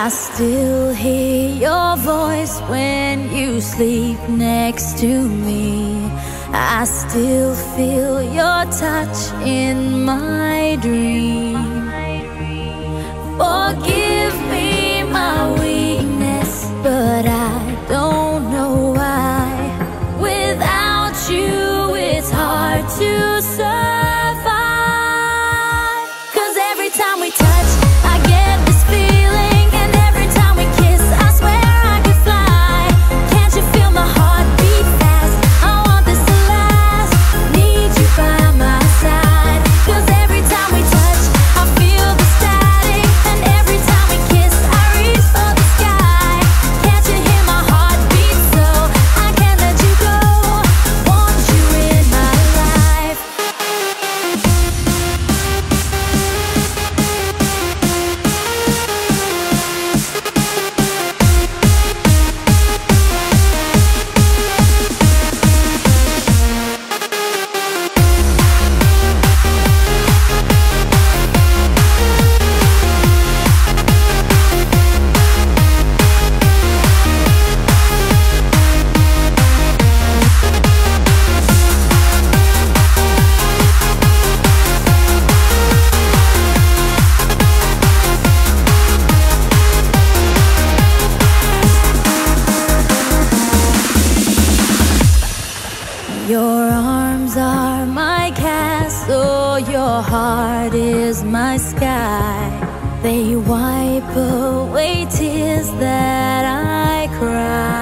I still hear your voice when you sleep next to me. I still feel your touch in my dream. Forgive me my weakness, but I don't know why. Without you, it's hard to survive. 'Cause every time we touch, I get this feeling, and every time we kiss, I swear I could fly. Can't you feel my heart beat fast? I want this to last. Need you by my side. 'Cause every time we touch, I feel the static, and every time we kiss, I reach for the sky. Can't you hear my heart beat? So I can't let you go. Want you in my life. Your arms are my castle, your heart is my sky. They wipe away tears that I cry.